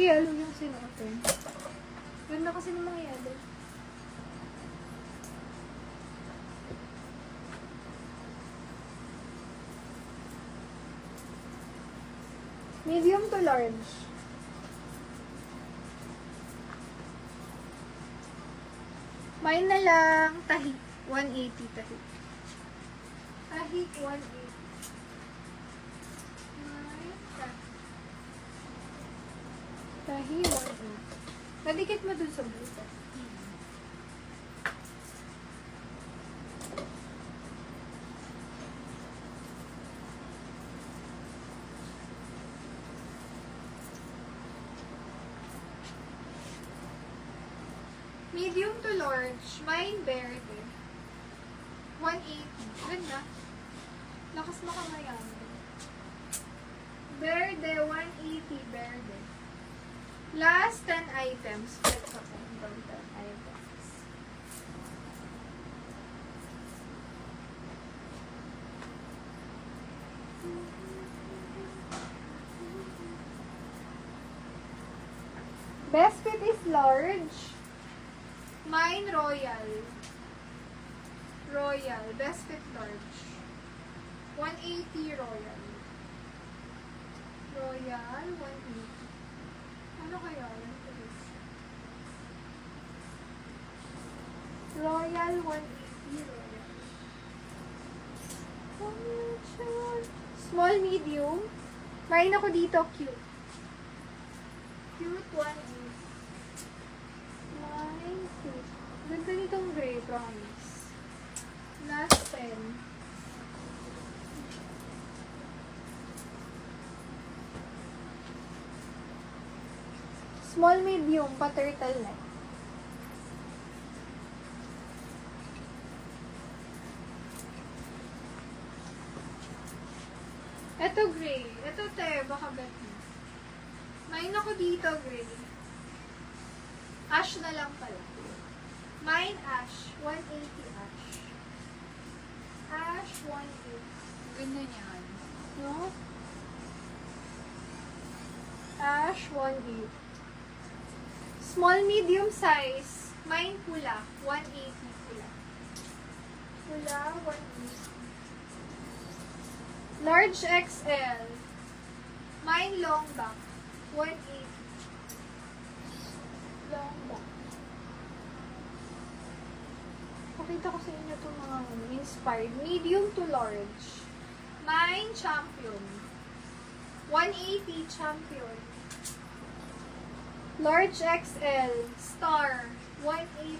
yellow yung sinuotin. Ganda kasi ng mga yellow. Medium to large. Mine na lang, tahi. 180 tahi. Tahi, 180. Tahi, 180. Nadikit mo dun sa blue. Medium to large, mine verde. 180. Ganda. Lakas makamayan. Verde, 180 verde. Last 10 items. Let's go. 10 items. Best fit is large. Mine royal. Royal. Best fit large. 180 royal. Royal, 180. Ano kaya yun? Royal, 180 royal. Small, medium. Mine ako dito, cute. Cute, 180. Mine, cute. Ganda nitong gray, promise. Last 10. Small, medium, pa-turtle neck. Ito gray. Ito te, baka bet mo. Mine ako dito gray. Ash na lang pala. Mine ash. 180 ash. Ash, 180. Ganda niyan. No? Ash, 180. Small, medium size. Mine pula. 180 pula. Pula, 180. Large XL. Mine long back. 180. Long back. Pakita ko sa inyo itong mga inspired. Medium to large. Mine champion. 180 champion. Large XL. Star. 180